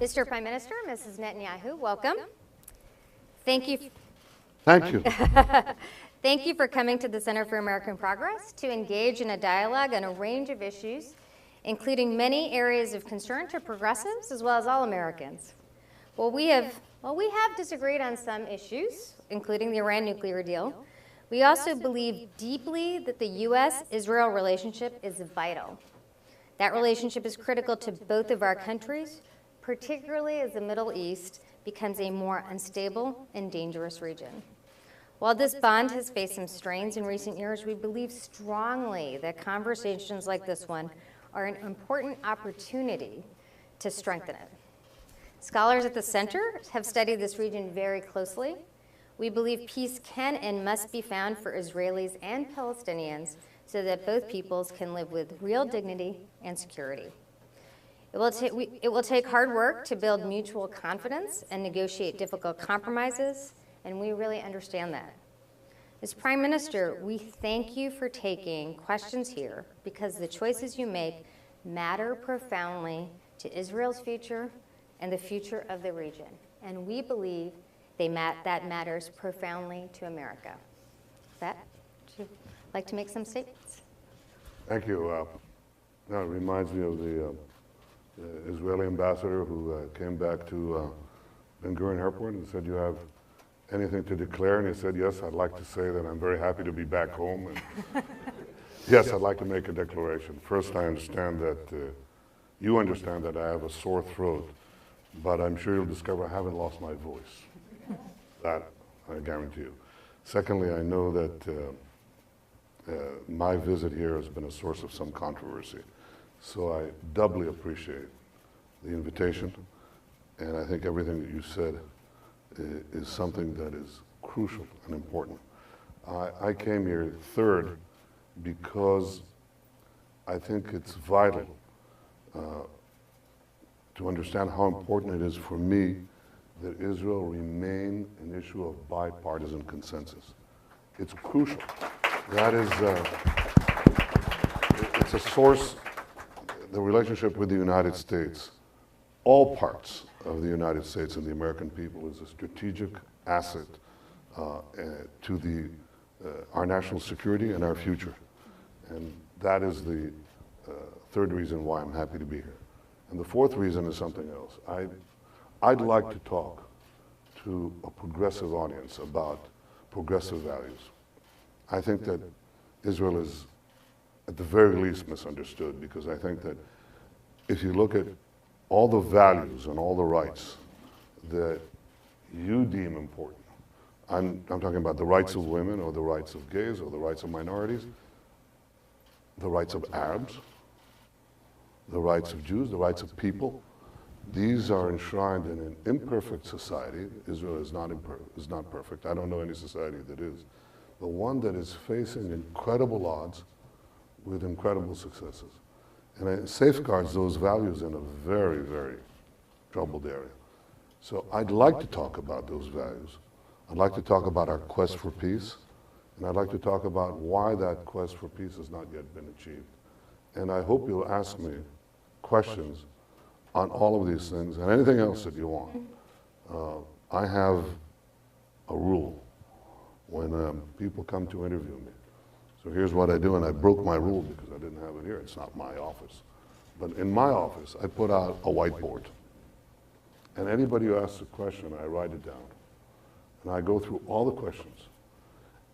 Mr. Prime Minister, Mrs. Netanyahu, welcome. Thank you. Thank you. Thank you for coming to the Center for American Progress to engage in a dialogue on a range of issues, including many areas of concern to progressives as well as all Americans. Well, we have disagreed on some issues, including the Iran nuclear deal. We also believe deeply that the U.S.-Israel relationship is vital. That relationship is critical to both of our countries, particularly as the Middle East becomes a more unstable and dangerous region. While this bond has faced some strains in recent years, we believe strongly that conversations like this one are an important opportunity to strengthen it. Scholars at the center have studied this region very closely. We believe peace can and must be found for Israelis and Palestinians so that both peoples can live with real dignity and security. It will take hard work to build mutual confidence and negotiate difficult compromises, and we really understand that. As Prime Minister, we thank you for taking questions here because the choices you make matter profoundly to Israel's future and the future of the region. And we believe that matters profoundly to America. With that, would you like to make some statements? Thank you. It reminds me of the Israeli ambassador who came back to Ben Gurion Airport and said, "You have anything to declare?" And he said, "Yes, I'd like to say that I'm very happy to be back home. And yes, I'd like to make a declaration. First, I understand that you understand that I have a sore throat, but I'm sure you'll discover I haven't lost my voice. That I guarantee you. Secondly, I know that my visit here has been a source of some controversy. So I doubly appreciate the invitation, and I think everything that you said is something that is crucial and important. I came here third because I think it's vital to understand how important it is for me that Israel remain an issue of bipartisan consensus. It's crucial. That is, it's a source. The relationship with the United States, all parts of the United States and the American people, is a strategic asset to our national security and our future. And that is the third reason why I'm happy to be here. And the fourth reason is something else. I'd like to talk to a progressive audience about progressive values. I think that Israel is at the very least misunderstood, because I think that if you look at all the values and all the rights that you deem important, I'm talking about the rights of women or the rights of gays or the rights of minorities, the rights of Arabs, the rights of Jews, the rights of people. These are enshrined in an imperfect society. Israel is not perfect. I don't know any society that is. But one that is facing incredible odds with incredible successes. And it safeguards those values in a very, very troubled area. So I'd like to talk about those values. I'd like to talk about our quest for peace, and I'd like to talk about why that quest for peace has not yet been achieved. And I hope you'll ask me questions on all of these things and anything else that you want. I have a rule when people come to interview me. So here's what I do, and I broke my rule because I didn't have it here. It's not my office. But in my office, I put out a whiteboard. And anybody who asks a question, I write it down. And I go through all the questions.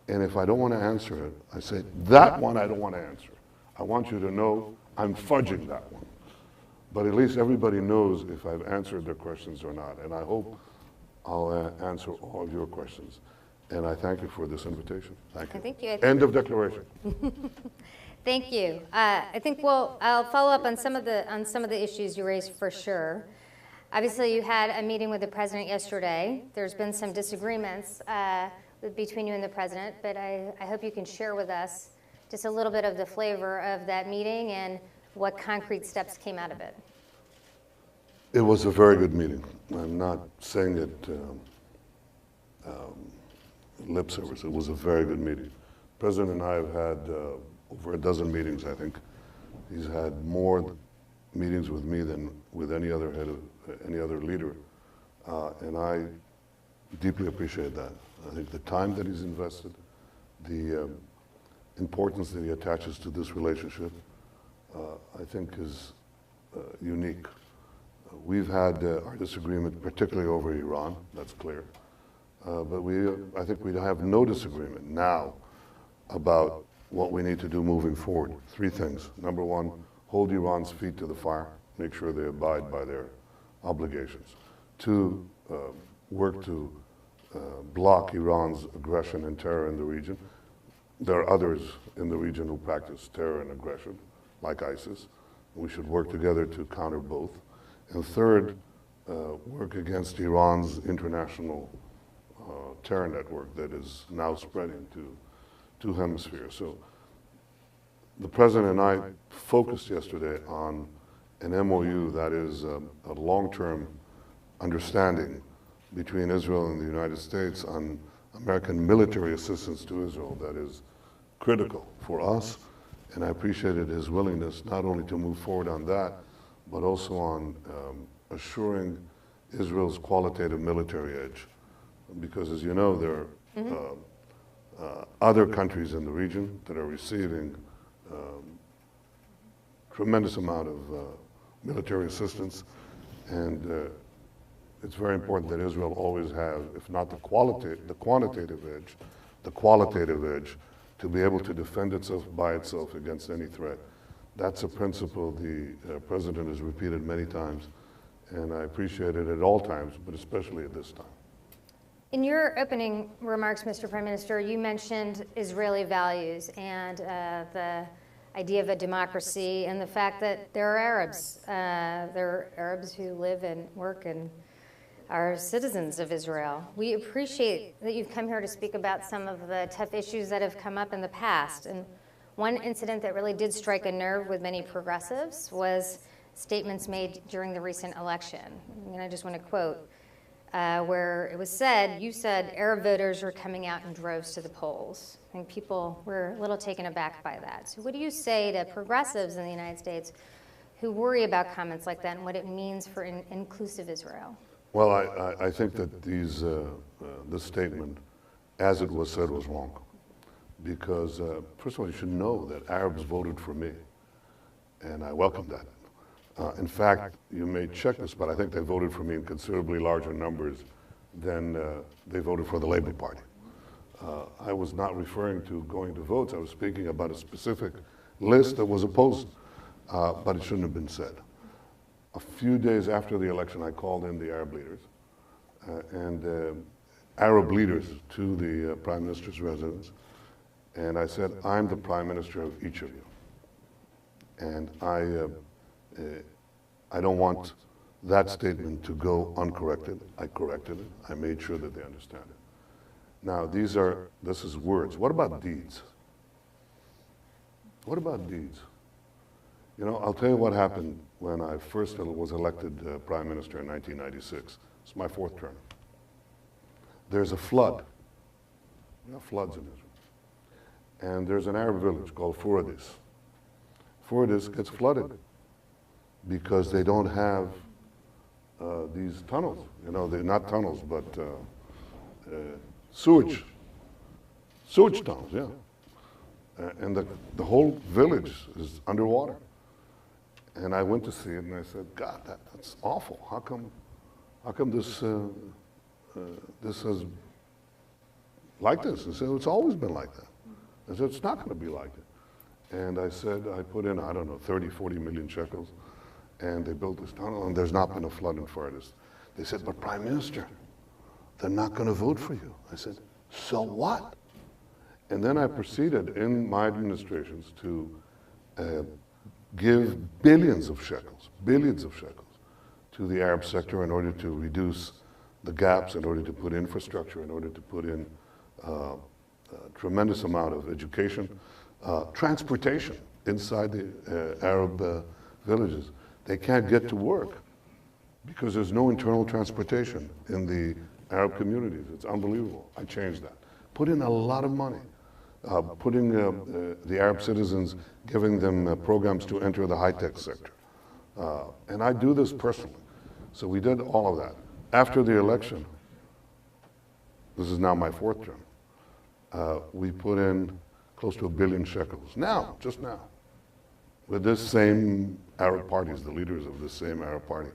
And if I don't want to answer it, I say, that one I don't want to answer. I want you to know I'm fudging that one. But at least everybody knows if I've answered their questions or not. And I hope I'll answer all of your questions. And I thank you for this invitation. Thank you. Thank you. End of declaration. Thank you. I think I'll follow up on some of the issues you raised for sure. Obviously, you had a meeting with the president yesterday. There's been some disagreements between you and the president, but I hope you can share with us just a little bit of the flavor of that meeting and what concrete steps came out of it. It was a very good meeting. I'm not saying it lip service. It was a very good meeting. The president and I have had over a dozen meetings, I think. He's had more meetings with me than with any other head of any other leader. And I deeply appreciate that. I think the time that he's invested, the importance that he attaches to this relationship, I think is unique. We've had our disagreement, particularly over Iran, that's clear. But I think we have no disagreement now about what we need to do moving forward. Three things. Number one, hold Iran's feet to the fire, make sure they abide by their obligations. Two, work to block Iran's aggression and terror in the region. There are others in the region who practice terror and aggression, like ISIS. We should work together to counter both. And third, work against Iran's international terror network that is now spreading to two hemispheres. So the President and I focused yesterday on an MOU that is a long-term understanding between Israel and the United States on American military assistance to Israel that is critical for us. And I appreciated his willingness not only to move forward on that, but also on assuring Israel's qualitative military edge. Because as you know, there are other countries in the region that are receiving tremendous amount of military assistance. And it's very important that Israel always have, if not the quantitative edge, the qualitative edge to be able to defend itself by itself against any threat. That's a principle the President has repeated many times, and I appreciate it at all times, but especially at this time. In your opening remarks, Mr. Prime Minister, you mentioned Israeli values and the idea of a democracy and the fact that there are Arabs. There are Arabs who live and work and are citizens of Israel. We appreciate that you've come here to speak about some of the tough issues that have come up in the past. And one incident that really did strike a nerve with many progressives was statements made during the recent election. And I just want to quote, where it was said, you said Arab voters were coming out in droves to the polls. And people were a little taken aback by that. So what do you say to progressives in the United States who worry about comments like that and what it means for an inclusive Israel? Well, I think that this statement, as it was said, was wrong. Because, first of all, you should know that Arabs voted for me, and I welcome that. In fact, you may check this, but I think they voted for me in considerably larger numbers than they voted for the Labour Party. I was not referring to going to votes. I was speaking about a specific list that was opposed, but it shouldn't have been said. A few days after the election, I called in the Arab leaders and Arab leaders to the Prime Minister's residence, and I said, I'm the Prime Minister of each of you. And I don't want that statement to go uncorrected. I corrected it. I made sure that they understand it. Now, this is words. What about deeds? What about deeds? You know, I'll tell you what happened when I first was elected Prime Minister in 1996. It's my fourth term. There's a flood. You know, floods in Israel. And there's an Arab village called Furadis. Furadis gets flooded because they don't have these tunnels. You know, they're not tunnels, but sewage tunnels, yeah. And the whole village is underwater. And I went to see it, and I said, God, that's awful. How come this is like this? They said, it's always been like that. I said, it's not going to be like it. And I said, I put in, I don't know, 30, 40 million shekels, and they built this tunnel, and there's not been a flood in Furadis. They said, but Prime Minister, they're not going to vote for you. I said, so what? And then I proceeded in my administrations to give billions of shekels to the Arab sector in order to reduce the gaps, in order to put infrastructure, in order to put in a tremendous amount of education, transportation inside the Arab villages. They can't get to work because there's no internal transportation in the Arab communities. It's unbelievable. I changed that. Put in a lot of money. Putting the Arab citizens, giving them programs to enter the high-tech sector. And I do this personally. So we did all of that. After the election, this is now my 4th term, we put in close to 1 billion shekels. Now, just now, with this same Arab parties, the leaders of this same Arab party.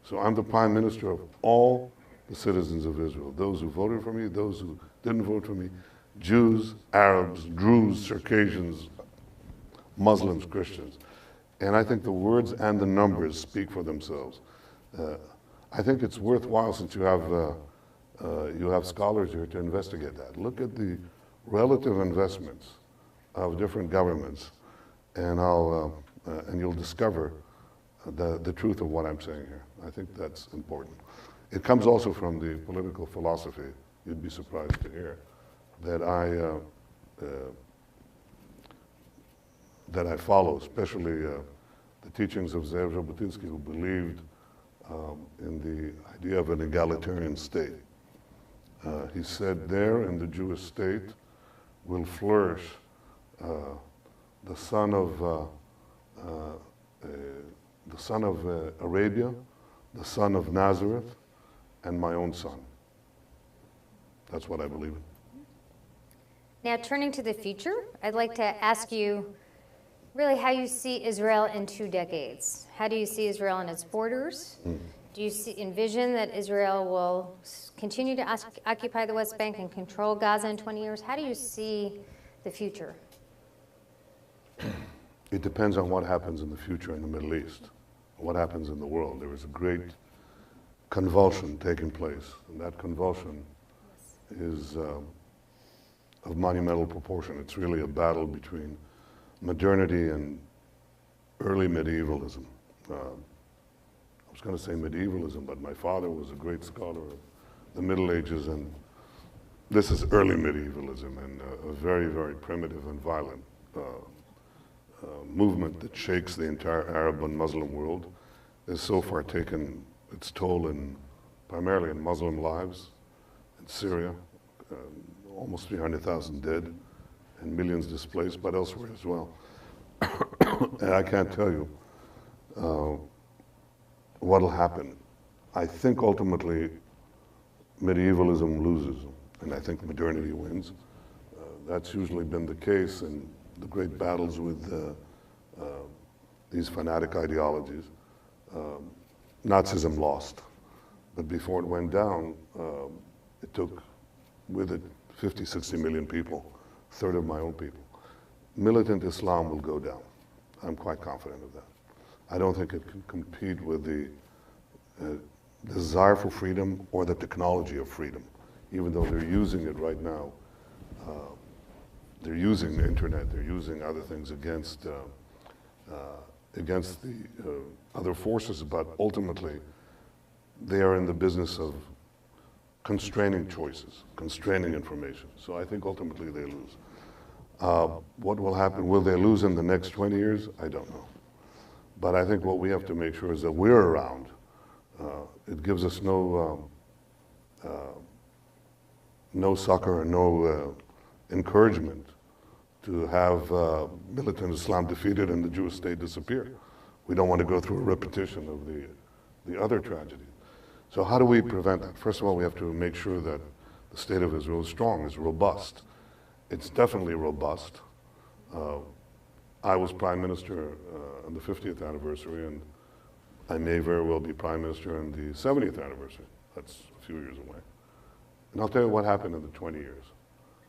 So I'm the prime minister of all the citizens of Israel, those who voted for me, those who didn't vote for me, Jews, Arabs, Druze, Circassians, Muslims, Christians. And I think the words and the numbers speak for themselves. I think it's worthwhile, since you have scholars here, to investigate that. Look at the relative investments of different governments, and you'll discover the truth of what I'm saying here. I think that's important. It comes also from the political philosophy, you'd be surprised to hear, that I follow, especially the teachings of Zev Jabotinsky, who believed in the idea of an egalitarian state. He said there in the Jewish state will flourish the son of Arabia, the son of Nazareth, and my own son. That's what I believe in. Now, turning to the future, I'd like to ask you really how you see Israel in 2 decades. How do you see Israel and its borders? Do you envision that Israel will continue to occupy the West Bank and control Gaza in 20 years? How do you see the future? It depends on what happens in the future in the Middle East, what happens in the world. There is a great convulsion taking place, and that convulsion is of monumental proportion. It's really a battle between modernity and early medievalism. I was going to say medievalism, but my father was a great scholar of the Middle Ages, and this is early medievalism, and a very, very primitive and violent movement that shakes the entire Arab and Muslim world has so far taken its toll primarily in Muslim lives in Syria, almost 300,000 dead and millions displaced, but elsewhere as well. And I can't tell you what'll happen. I think ultimately medievalism loses, and I think modernity wins. That's usually been the case in the great battles with these fanatic ideologies. Nazism lost, but before it went down, it took with it 50, 60 million people, a third of my own people. Militant Islam will go down. I'm quite confident of that. I don't think it can compete with the desire for freedom or the technology of freedom, even though they're using it right now. They're using the internet, they're using other things against the other forces, but ultimately they are in the business of constraining choices, constraining information. So I think ultimately they lose. What will happen? Will they lose in the next 20 years? I don't know. But I think what we have to make sure is that we're around. It gives us no succor and no encouragement to have militant Islam defeated and the Jewish state disappear. We don't want to go through a repetition of the other tragedy. So how do we prevent that? First of all, we have to make sure that the state of Israel is strong, is robust. It's definitely robust. I was prime minister on the 50th anniversary, and I may very well be prime minister on the 70th anniversary. That's a few years away. And I'll tell you what happened in the 20 years.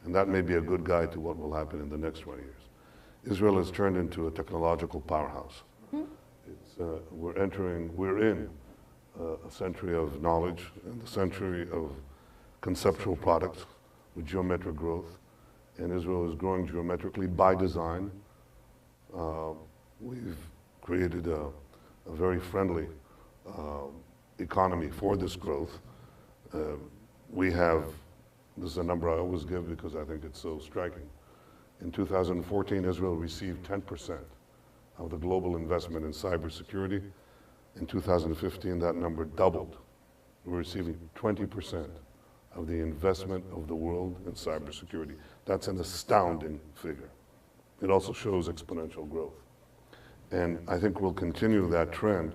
And that may be a good guide to what will happen in the next 20 years. Israel has turned into a technological powerhouse. We're in a century of knowledge and a century of conceptual products with geometric growth. And Israel is growing geometrically by design. We've created a very friendly economy for this growth. This is a number I always give because I think it's so striking. In 2014, Israel received 10% of the global investment in cybersecurity. In 2015, that number doubled. We're receiving 20% of the investment of the world in cybersecurity. That's an astounding figure. It also shows exponential growth. And I think we'll continue that trend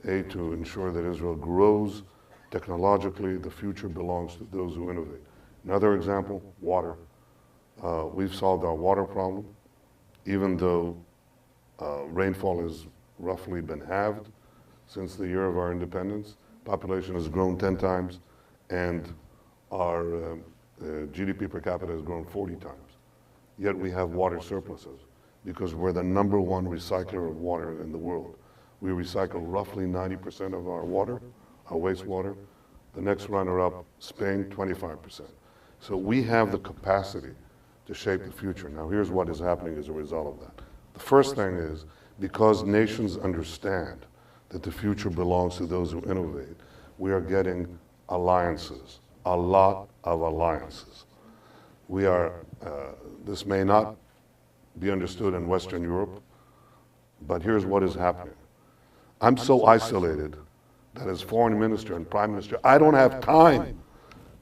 to ensure that Israel grows technologically. The future belongs to those who innovate. Another example, water. We've solved our water problem, even though rainfall has roughly been halved since the year of our independence. Population has grown 10 times, and our GDP per capita has grown 40 times. Yet we have water surpluses because we're the #1 recycler of water in the world. We recycle roughly 90% of our water, our wastewater. The next runner-up, Spain, 25%. So we have the capacity to shape the future. Now here's what is happening as a result of that. The first thing is, because nations understand that the future belongs to those who innovate, we are getting alliances, a lot of alliances. We are, this may not be understood in Western Europe, but here's what is happening. I'm so isolated that as foreign minister and prime minister, I don't have time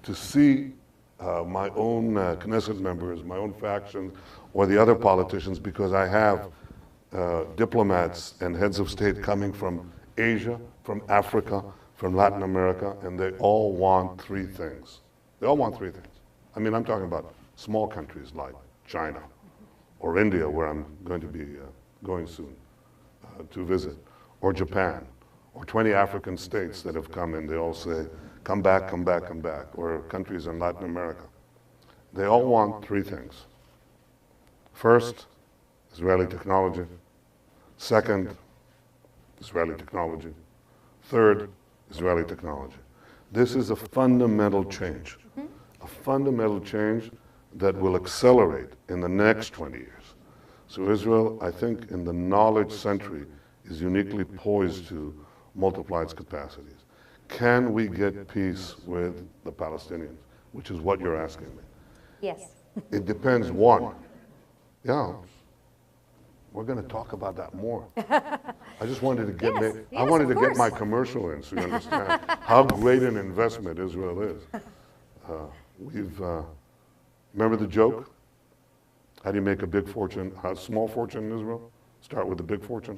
to see my own Knesset members, my own factions, or the other politicians, because I have diplomats and heads of state coming from Asia, from Africa, from Latin America, and they all want three things. They all want three things. I mean, I'm talking about small countries like China or India, where I'm going to be going soon to visit, or Japan, or 20 African states that have come in. They all say, come back, come back, come back, or countries in Latin America. They all want three things. First, Israeli technology. Second, Israeli technology. Third, Israeli technology. This is a fundamental change, a fundamental change that will accelerate in the next 20 years. So Israel, I think, in the knowledge century, is uniquely poised to multiply its capacities. Can we get peace with the Palestinians, which is what you're asking me? Yes. It depends, one. Yeah, we're going to talk about that more. I just wanted to get Yes, I wanted to of get my course. commercial in so you understand how great an investment Israel is. Remember the joke? How do you make a big fortune, a small fortune in Israel? Start with a big fortune?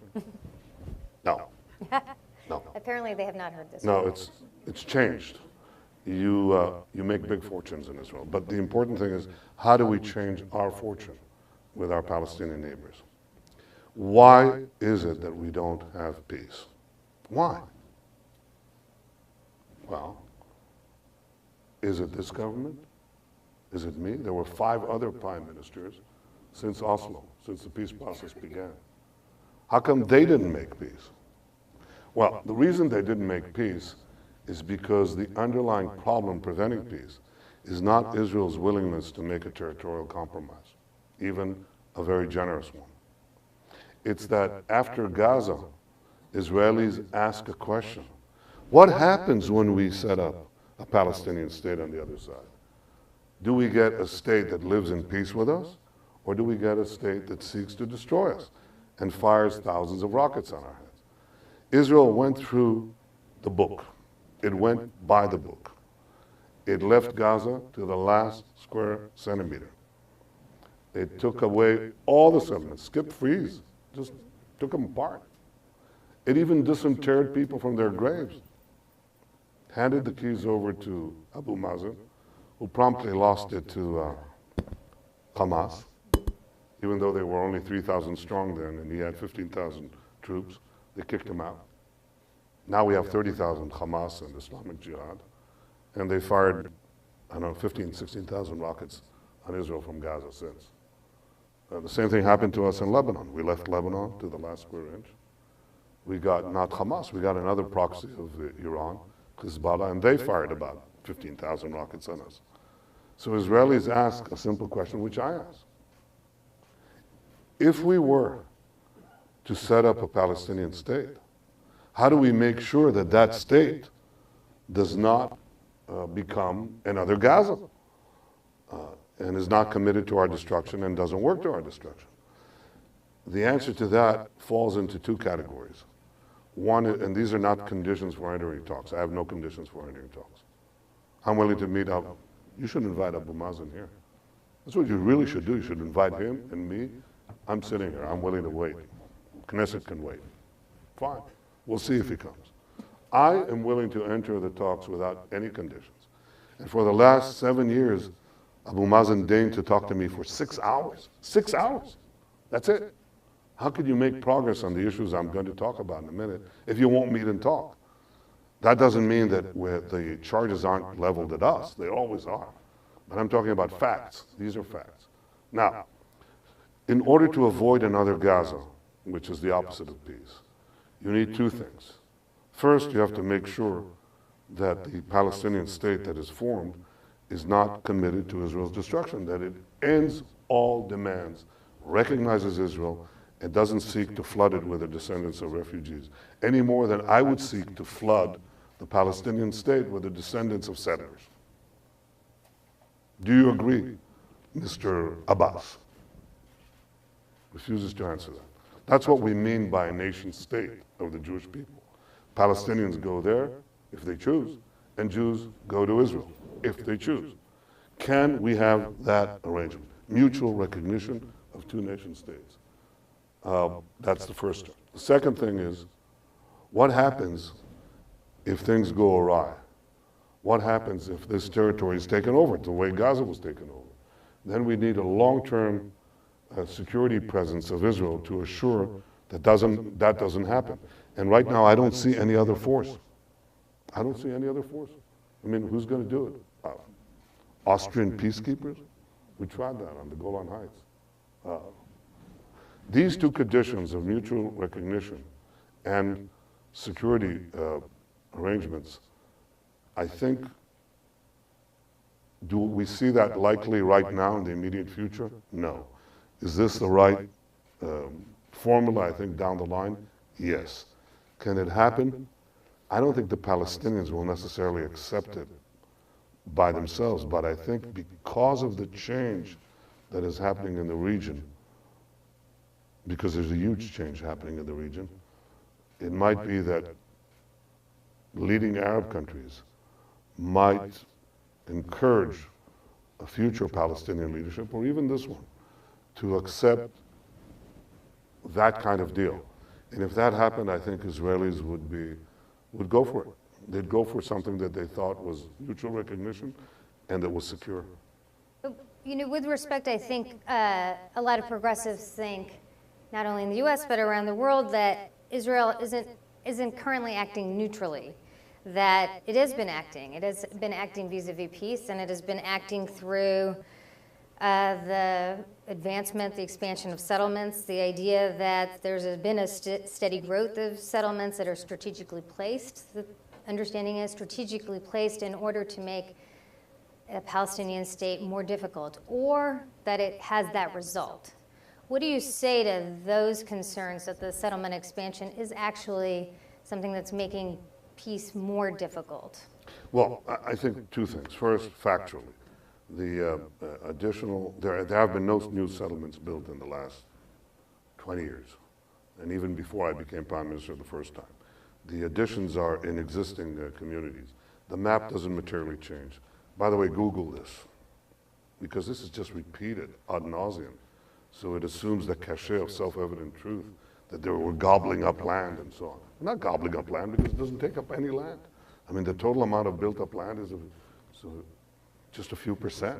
No. No. Apparently they have not heard this. No, it's changed. You make big fortunes in Israel. But the important thing is, how do we change our fortune with our Palestinian neighbors? Why is it that we don't have peace? Why? Well, is it this government? Is it me? There were 5 other prime ministers since Oslo, since the peace process began. How come they didn't make peace? Well, the reason they didn't make peace is because the underlying problem preventing peace is not Israel's willingness to make a territorial compromise, even a very generous one. It's that after Gaza, Israelis ask a question. What happens when we set up a Palestinian state on the other side? Do we get a state that lives in peace with us, or do we get a state that seeks to destroy us and fires thousands of rockets on our heads? Israel went through the book. It went by the book. It left Gaza to the last square centimeter. It took away all the settlements, skipped freeze, just took them apart. It even disinterred people from their graves, handed the keys over to Abu Mazen, who promptly lost it to Hamas, even though they were only 3,000 strong then, and he had 15,000 troops. They kicked him out. Now we have 30,000 Hamas and Islamic Jihad, and they fired, I don't know, 15,000, 16,000 rockets on Israel from Gaza since. The same thing happened to us in Lebanon. We left Lebanon to the last square inch. We got not Hamas, we got another proxy of Iran, Hezbollah, and they fired about 15,000 rockets on us. So Israelis ask a simple question, which I ask. If we were to set up a Palestinian state, how do we make sure that that state does not become another Gaza and is not committed to our destruction and doesn't work to our destruction? The answer to that falls into 2 categories. One, and these are not conditions for entering talks. I have no conditions for entering talks. I'm willing to meet up. You should invite Abu Mazen here. That's what you really should do. You should invite him and me. I'm sitting here. I'm willing to wait. Knesset can wait. Fine. We'll see if he comes. I am willing to enter the talks without any conditions. And for the last 7 years, Abu Mazen deigned to talk to me for 6 hours. 6 hours. That's it. How could you make progress on the issues I'm going to talk about in a minute if you won't meet and talk? That doesn't mean that the charges aren't leveled at us. They always are. But I'm talking about facts. These are facts. Now, in order to avoid another Gaza, which is the opposite of peace, you need 2 things. First, you have to make sure that the Palestinian state that is formed is not committed to Israel's destruction, that it ends all demands, recognizes Israel, and doesn't seek to flood it with the descendants of refugees, any more than I would seek to flood the Palestinian state with the descendants of settlers. Do you agree, Mr. Abbas? Refuses to answer that. That's what we mean by a nation state of the Jewish people. Palestinians go there if they choose, and Jews go to Israel if they choose. Can we have that arrangement? Mutual recognition of 2 nation states. That's the first term. The second thing is, what happens if things go awry? What happens if this territory is taken over the way Gaza was taken over? Then we need a long-term security presence of Israel to assure that doesn't happen. And right now, I don't see any other force. I don't see any other force. I mean, who's going to do it? Austrian peacekeepers? We tried that on the Golan Heights. These 2 conditions of mutual recognition and security arrangements, I think, do we see that likely right now in the immediate future? No. Is this the right formula, I think, down the line? Yes. Can it happen? I don't think the Palestinians will necessarily accept it by themselves, but I think because of the change that is happening in the region, because there's a huge change happening in the region, it might be that leading Arab countries might encourage a future Palestinian leadership, or even this one, to accept that kind of deal. And if that happened, I think Israelis would go for it. They'd go for something that they thought was mutual recognition and that was secure. You know, with respect, I think a lot of progressives think, not only in the U.S. but around the world, that Israel isn't currently acting neutrally, that it has been acting. It has been acting vis-a-vis peace, and it has been acting through the advancement, the expansion of settlements, the idea that there's been a steady growth of settlements that are strategically placed. The understanding is strategically placed in order to make a Palestinian state more difficult, or that it has that result. What do you say to those concerns that the settlement expansion is actually something that's making peace more difficult? Well, I think 2 things. First, factually. The there have been no new settlements built in the last 20 years, and even before I became Prime Minister the first time. The additions are in existing communities. The map doesn't materially change. By the way, Google this, because this is just repeated ad nauseum. So it assumes the cachet of self-evident truth that they were gobbling up land and so on. They're not gobbling up land because it doesn't take up any land. I mean, the total amount of built-up land is just a few percent.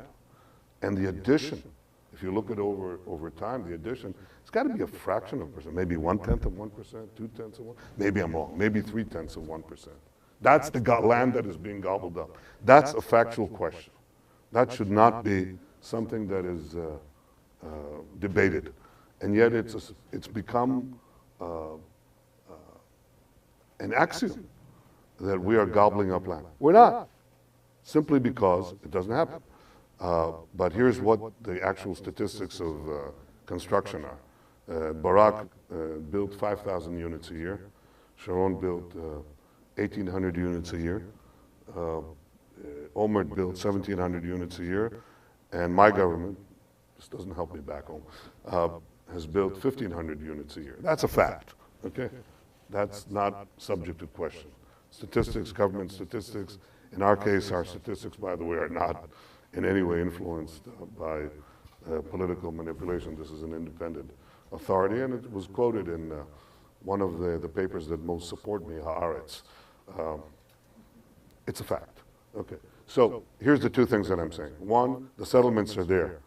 And the addition, if you look at over time, the addition, it's got to be a fraction of a percent, maybe 1/10 of 1%, 2/10 of 1%. Maybe I'm wrong, maybe 3/10 of 1%. That's the land that is being gobbled up. That's a factual question. That should not be something that is debated. And yet it's become an axiom that we are gobbling up land. We're not, simply because it doesn't happen. But here's what the actual statistics of construction are. Barak built 5,000 units a year. Sharon built 1,800 units a year. Omer built 1,700 units a year. And my government, this doesn't help me back home, has built 1,500 units a year. That's a fact, okay? That's not subject to question. Statistics, government statistics, in our case, our statistics, by the way, are not in any way influenced by political manipulation. This is an independent authority, and it was quoted in one of the papers that most support me, Haaretz. It's a fact. Okay. So here's the two things that I'm saying. One, the settlements are there.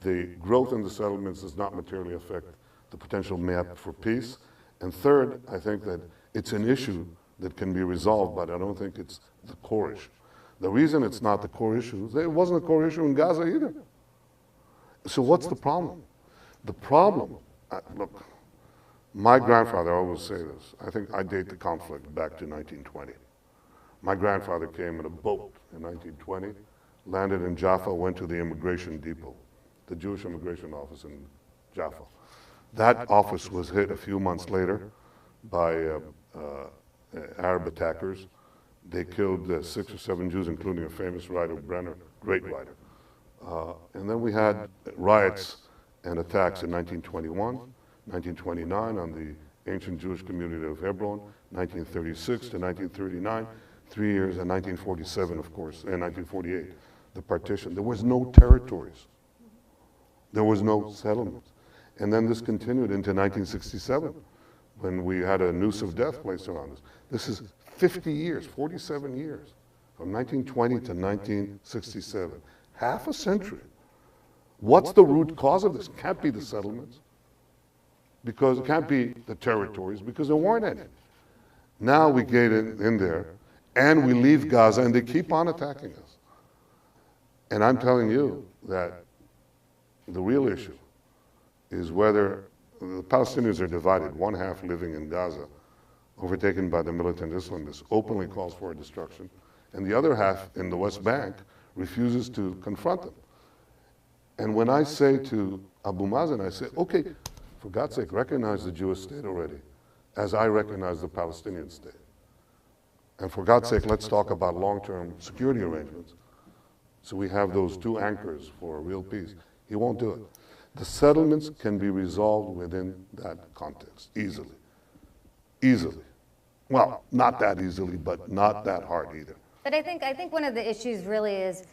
The growth in the settlements does not materially affect the potential map for peace. And third, I think that it's an issue that can be resolved, but I don't think it's the core issue. The reason it's not the core issue is it wasn't a core issue in Gaza either. So what's the problem? The problem, look, my grandfather, I always say this, I think I date the conflict back to 1920. My grandfather came in a boat in 1920, landed in Jaffa, went to the immigration depot, the Jewish immigration office in Jaffa. That office was hit a few months later by Arab attackers. They killed 6 or 7 Jews, including a famous writer, Brenner, great writer. And then we had riots and attacks in 1921, 1929 on the ancient Jewish community of Hebron, 1936 to 1939, 3 years, and 1947, of course, and 1948, the partition. There was no territories. There was no settlements. And then this continued into 1967, when we had a noose of death placed around us. This is 50 years, 47 years, from 1920 to 1967. Half a century. What's the root cause of this? It can't be the settlements, because it can't be the territories, because there weren't any. Now we get in there, and we leave Gaza, and they keep on attacking us. And I'm telling you that the real issue is whether the Palestinians are divided, one half living in Gaza, overtaken by the militant Islamists, openly calls for destruction, and the other half in the West Bank refuses to confront them. And when I say to Abu Mazen, I say, okay, for God's sake, recognize the Jewish state already, as I recognize the Palestinian state. And for God's sake, let's talk about long-term security arrangements, so we have those two anchors for real peace. He won't do it. The settlements can be resolved within that context, easily. Easily. Well, not that easily, but not that hard either. But I think one of the issues really is,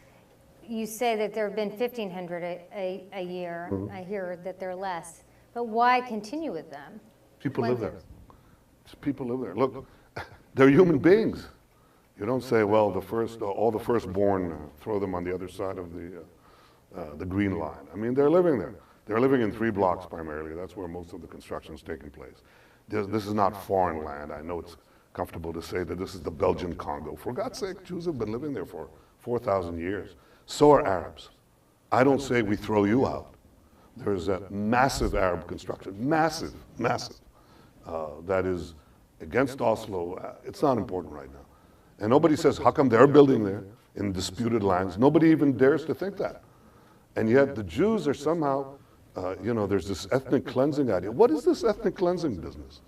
you say that there have been 1,500 a year. Mm-hmm. I hear that they're less. But why continue with them? People live there. People live there. Look, they're human beings. You don't say, well, all the firstborn, throw them on the other side of the green line. I mean, they're living there. They're living in 3 blocks primarily. That's where most of the construction is taking place. This is not foreign land. I know it's comfortable to say that this is the Belgian Congo. For God's sake, Jews have been living there for 4,000 years. So are Arabs. I don't say we throw you out. There's a massive Arab construction, massive, that is against Oslo. It's not important right now. And nobody says, how come they're building there in disputed lands? Nobody even dares to think that. And yet the Jews are somehow, there's this ethnic cleansing idea. What is this ethnic cleansing business?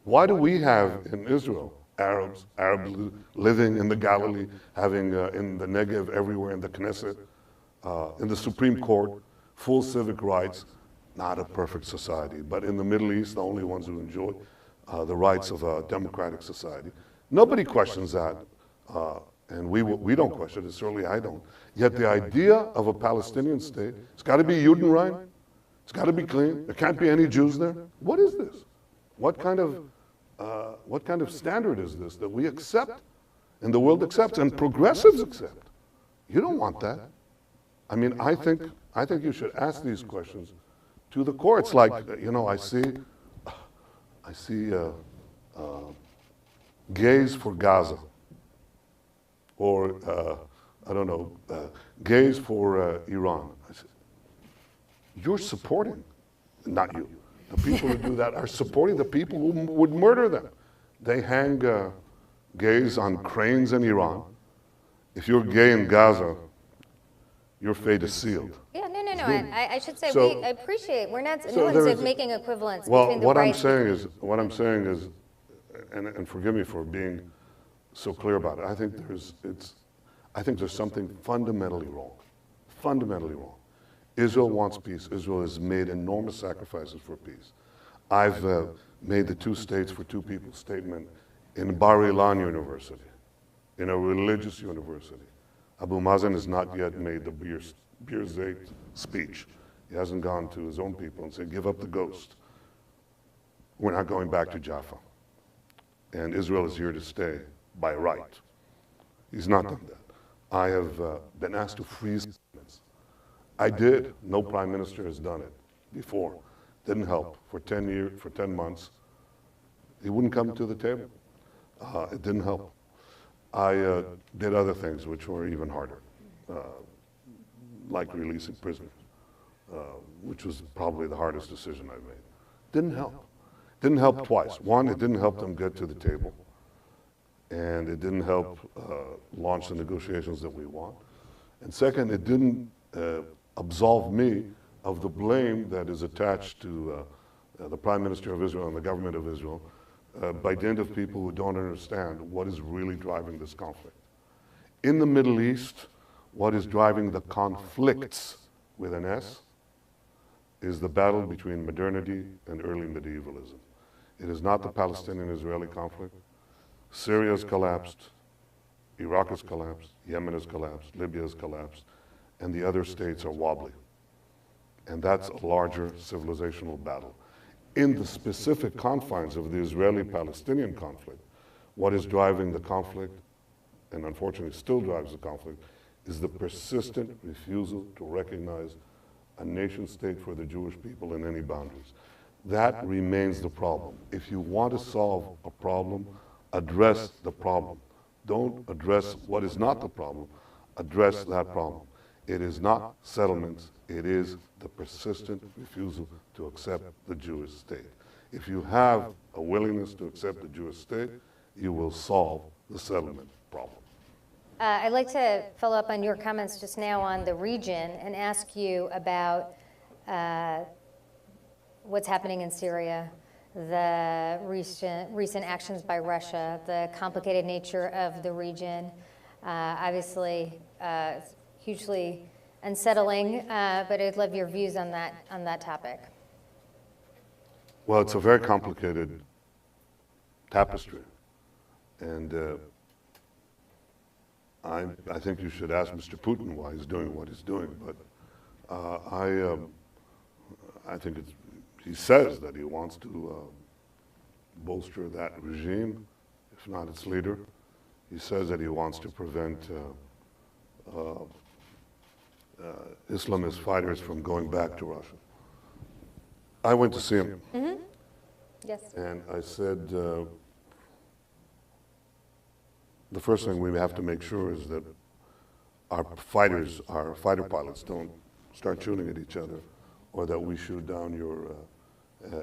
Why do we have in Israel Arabs living in the Galilee, having in the Negev, everywhere in the Knesset, in the Supreme Court, full civic rights, not a perfect society, but in the Middle East, the only ones who enjoy the rights of a democratic society. Nobody questions that, and we don't question it, certainly I don't. Yet the idea of a Palestinian state, it's got to be Judenrein, it's got to be clean, there can't be any Jews there. What is this? What kind of standard is this that we accept and the world accepts and progressives accept? You don't want that. I mean, I think you should ask these questions to the courts. Like, I see gays for Gaza, or gays for Iran. I say, you're supporting, not you. The people who do that are supporting the people who would murder them. They hang gays on cranes in Iran. If you're gay in Gaza, your fate is sealed. Yeah, no. I should say we appreciate. We're not. No one's making equivalence between the what rights. What I'm saying is, and forgive me for being so clear about it. I think there's something fundamentally wrong. Fundamentally wrong. Israel wants peace. Israel has made enormous sacrifices for peace. I've made the 2 states for 2 people statement in Bar Ilan University, in a religious university. Abu Mazen has not yet made the Birzeit speech. He hasn't gone to his own people and said, give up the ghost. we're not going back to Jaffa. And Israel is here to stay by right. He's not done that. I have been asked to freeze settlements. I did. No prime minister has done it before. Didn't help. For 10 months, he wouldn't come to the table. It didn't help. I did other things which were even harder, like releasing prisoners, which was probably the hardest decision I made. Didn't help. Didn't help twice. One, it didn't help them get to the table, and it didn't help launch the negotiations that we want. And second, it didn't absolve me of the blame that is attached to the Prime Minister of Israel and the government of Israel by dint of people who don't understand what is really driving this conflict. In the Middle East, what is driving the conflicts with an S is the battle between modernity and early medievalism. It is not the Palestinian-Israeli conflict. Syria has collapsed, Iraq has collapsed, Yemen has collapsed, Libya has collapsed, and the other states are wobbly. And that's a larger civilizational battle. In the specific confines of the Israeli-Palestinian conflict, what is driving the conflict, and unfortunately still drives the conflict, is the persistent refusal to recognize a nation state for the Jewish people in any boundaries. That remains the problem. If you want to solve a problem, address the problem. Don't address what is not the problem, address that problem. It is not settlements, it is the persistent refusal to accept the Jewish state. If you have a willingness to accept the Jewish state, you will solve the settlement problem. I'd like to follow up on your comments just now on the region and ask you about what's happening in Syria, the recent actions by Russia, the complicated nature of the region. Obviously, hugely unsettling, but I'd love your views on that topic. Well, it's a very complicated tapestry, and I think you should ask Mr. Putin why he's doing what he's doing. But I think he says that he wants to bolster that regime, if not its leader. He says that he wants to prevent Islamist fighters from going back to Russia. I went to see him. Mm-hmm. Yes. And I said, the first thing we have to make sure is that our fighter pilots don't start shooting at each other, or that we shoot down your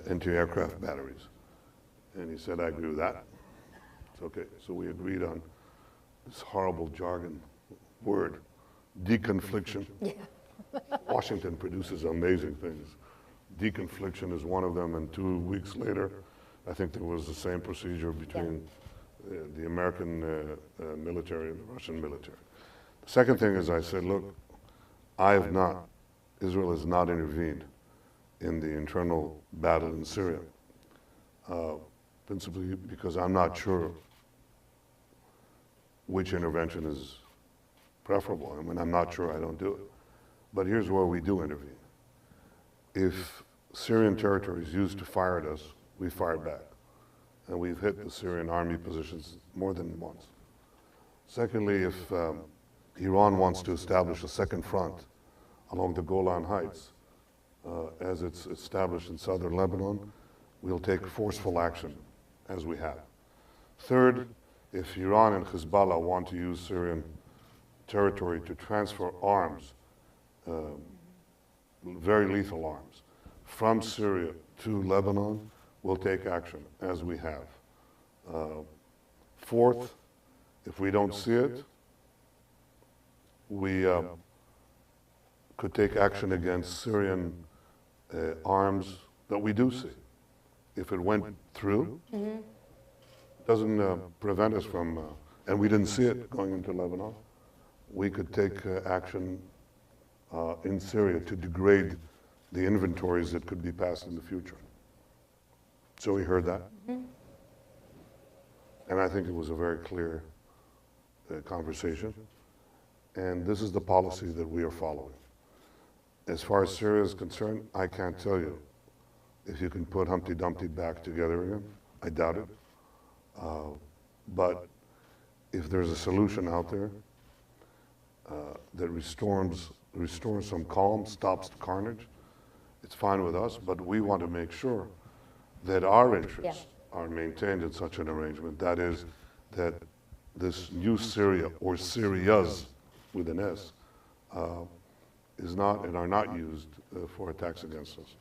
anti-aircraft batteries. And he said, I agree with that. It's okay. So we agreed on this horrible jargon word, deconfliction. Yeah. Washington produces amazing things. Deconfliction is one of them, and 2 weeks later, I think there was the same procedure between the American military and the Russian military. The second thing is I said, look, Israel has not intervened in the internal battle in Syria, principally because I'm not sure which intervention is preferable. And when I'm not sure, I don't do it. But here's where we do intervene. If Syrian territory is used to fire at us, we fire back. And we've hit the Syrian army positions more than once. Secondly, if Iran wants to establish a second front along the Golan Heights, as it's established in southern Lebanon, we'll take forceful action, as we have. Third, if Iran and Hezbollah want to use Syrian territory to transfer arms, very lethal arms, from Syria to Lebanon, we'll take action, as we have. Fourth, if we don't see it, we could take action against Syrian arms that we do see. If it went through, doesn't prevent us from, and we didn't see it going into Lebanon, we could take action in Syria to degrade the inventories that could be passed in the future. So we heard that. And I think it was a very clear conversation. And this is the policy that we are following. As far as Syria is concerned, I can't tell you if you can put Humpty Dumpty back together again. I doubt it. But if there's a solution out there that restores some calm, stops the carnage, it's fine with us, but we want to make sure that our interests are maintained in such an arrangement. That is, that this new Syria, or Syrias with an S, is not and are not used for attacks against us.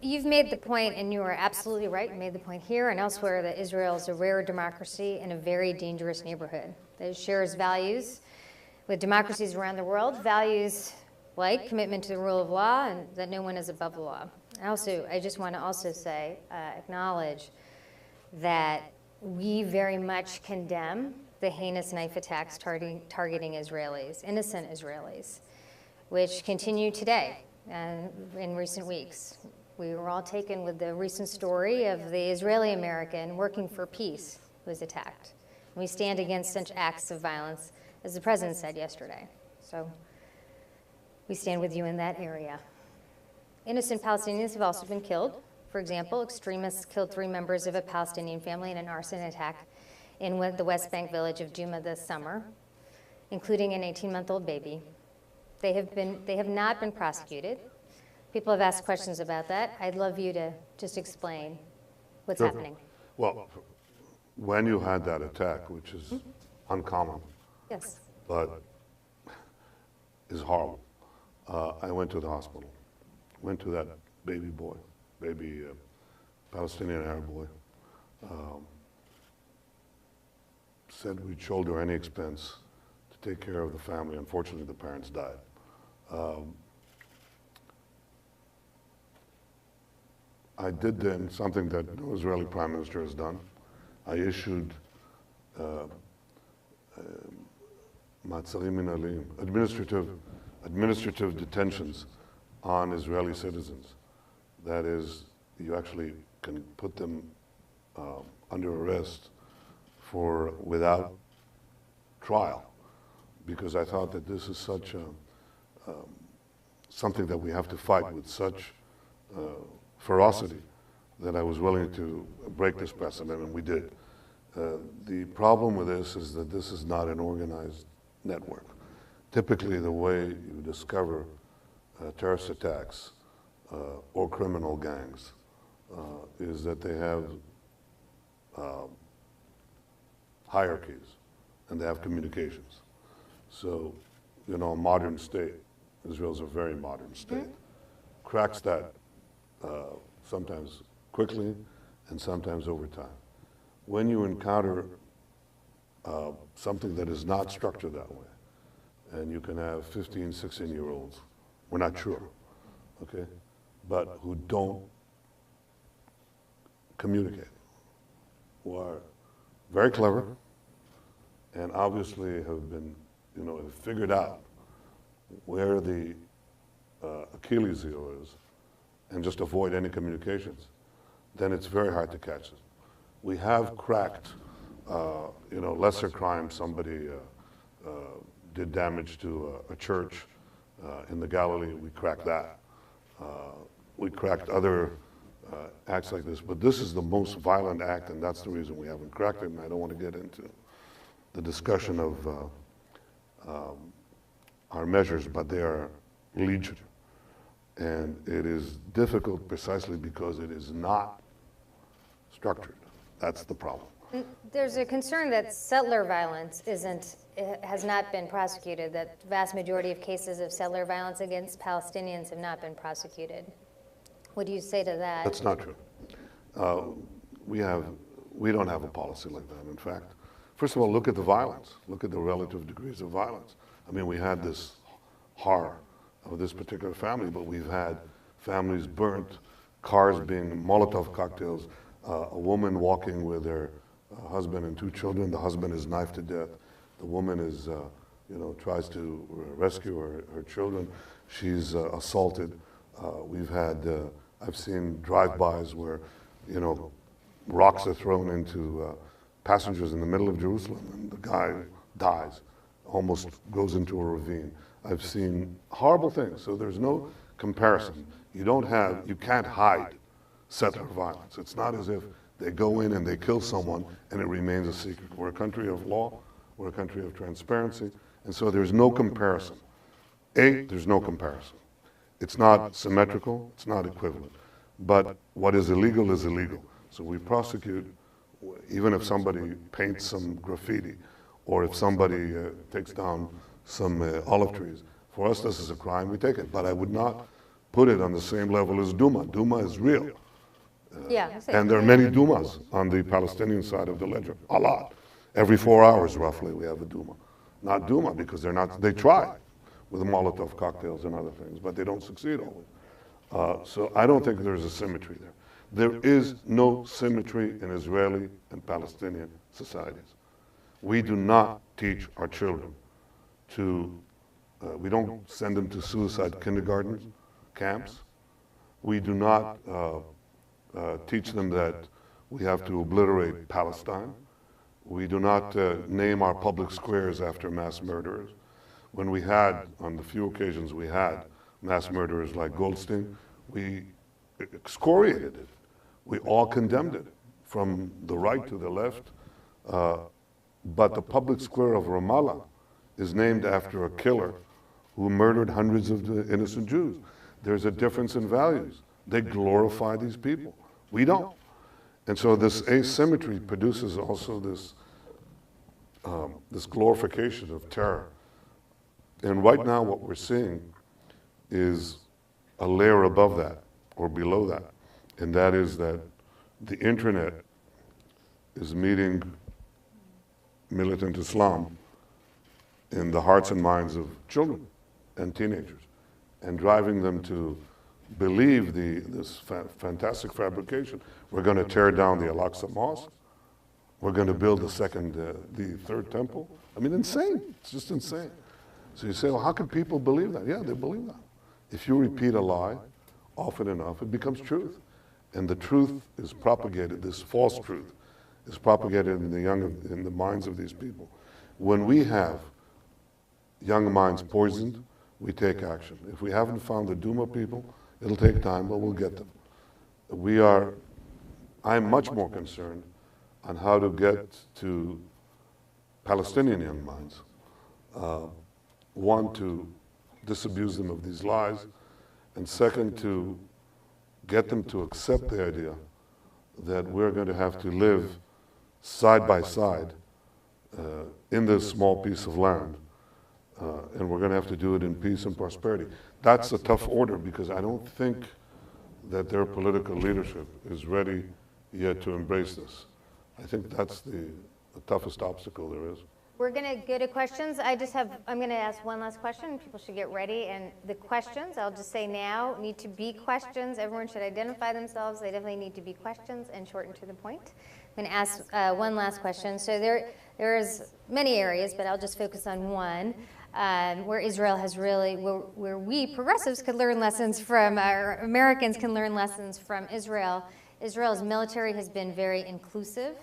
You've made the point, and you are absolutely right, you made the point here and elsewhere, that Israel is a rare democracy in a very dangerous neighborhood that shares values with democracies around the world, values like commitment to the rule of law and that no one is above the law. I just want to also say, acknowledge that we very much condemn the heinous knife attacks targeting Israelis, innocent Israelis, which continue today and in recent weeks. We were all taken with the recent story of the Israeli American working for peace who was attacked. And we stand against such acts of violence, as the president said yesterday. So we stand with you in that area. Innocent Palestinians have also been killed. For example, extremists killed 3 members of a Palestinian family in an arson attack in the West Bank village of Juma this summer, including an 18-month-old baby. They have not been prosecuted. People have asked questions about that. I'd love you to just explain what's happening. Well, when you had that attack, which is uncommon, Yes. but is horrible, I went to the hospital, went to that baby boy, Palestinian Arab boy, said we'd shoulder any expense to take care of the family. Unfortunately, the parents died. I did then something that no Israeli prime minister has done. I issued מעצרים מינהליים, administrative detentions on Israeli citizens. That is, you actually can put them under arrest without trial, because I thought that this is such something that we have to fight with such ferocity that I was willing to break this precedent, and we did. The problem with this is that this is not an organized network. Typically, the way you discover terrorist attacks or criminal gangs is that they have hierarchies and they have communications. So, a modern state, Israel's a very modern state, cracks that sometimes quickly and sometimes over time. When you encounter something that is not structured that way, and you can have 15, 16-year-olds, we're not sure, okay, but who don't communicate, who are very clever and obviously have been, have figured out where the Achilles heel is and just avoid any communications, then it's very hard to catch it. We have cracked, lesser crimes. Somebody did damage to a church in the Galilee. We cracked that. We cracked other acts like this, but this is the most violent act, and that's the reason we haven't cracked it, and I don't want to get into the discussion of our measures, but they are legion. And it is difficult precisely because it is not structured. That's the problem. There's a concern that settler violence has not been prosecuted, that the vast majority of cases of settler violence against Palestinians have not been prosecuted. What do you say to that? That's not true. We don't have a policy like that, in fact. First of all, look at the violence. Look at the relative degrees of violence. I mean, we had this horror of this particular family, but we've had families burnt, cars being Molotov cocktails, a woman walking with her husband and 2 children. The husband is knifed to death. The woman is, tries to rescue her children. She's assaulted. We've had, I've seen drive-bys where, rocks are thrown into passengers in the middle of Jerusalem, and the guy dies, almost goes into a ravine. I've seen horrible things, so there's no comparison. You can't hide settler violence. It's not as if they go in and they kill someone and it remains a secret. We're a country of law, we're a country of transparency, and so there's no comparison. There's no comparison. It's not symmetrical, it's not equivalent. But what is illegal is illegal. So we prosecute, even if somebody paints some graffiti, or if somebody takes down some olive trees. For us, this is a crime, we take it. But I would not put it on the same level as Duma. Duma is real. And there are many Dumas on the Palestinian side of the ledger, a lot. Every 4 hours, roughly, we have a Duma. Not Duma, because they try with Molotov cocktails and other things, but they don't succeed always. So I don't think there's a symmetry there. There is no symmetry in Israeli and Palestinian societies. We do not teach our children we don't send them to suicide kindergartens, camps. We do not teach them that we have to obliterate Palestine. We do not name our public squares after mass murderers. When we had, on the few occasions we had, mass murderers like Goldstein, we excoriated it. We all condemned it, from the right to the left. But the public square of Ramallah is named after a killer who murdered hundreds of innocent Jews. There's a difference in values. They glorify these people. We don't. And so this asymmetry produces also this glorification of terror. And right now what we're seeing is a layer above that, or below that, and that is that the internet is meeting militant Islam in the hearts and minds of children and teenagers, and driving them to believe this fantastic fabrication. We're going to tear down the Al-Aqsa Mosque. We're going to build the third temple. I mean, insane. It's just insane. So you say, well, how can people believe that? Yeah, they believe that. If you repeat a lie often enough, it becomes truth. And the truth is propagated, this false truth is propagated in the minds of these people. When we have young minds poisoned, we take action. If we haven't found the Duma people, it'll take time, but we'll get them. I'm much more concerned on how to get to Palestinian young minds. One, to disabuse them of these lies, and second, to get them to accept the idea that we're going to have to live side by side in this small piece of land, and we're going to have to do it in peace and prosperity. That's a tough order, because I don't think that their political leadership is ready yet to embrace this. I think that's the toughest obstacle there is. We're going to go to questions. I'm going to ask one last question. People should get ready. And the questions, I'll just say now, need to be questions. Everyone should identify themselves. They definitely need to be questions and shorten to the point. I'm going to ask one last question. So there's many areas, but I'll just focus on one, where Israel has really, where we progressives could learn lessons from, our Americans can learn lessons from Israel. Israel's military has been very inclusive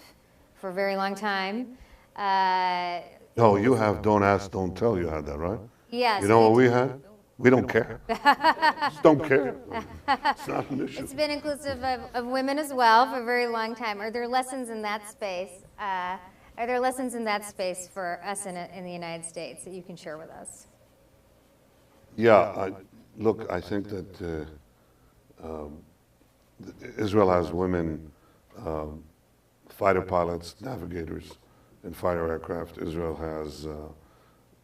for a very long time. No, you have don't ask, don't tell. You had that, right? Yes. You know what we had? We don't care. Just don't care. It's not an issue. It's been inclusive of women as well for a very long time. Are there lessons in that space? Are there lessons in that space for us in the United States that you can share with us? Yeah, look, I think that Israel has women fighter pilots, navigators, in fighter aircraft. Israel has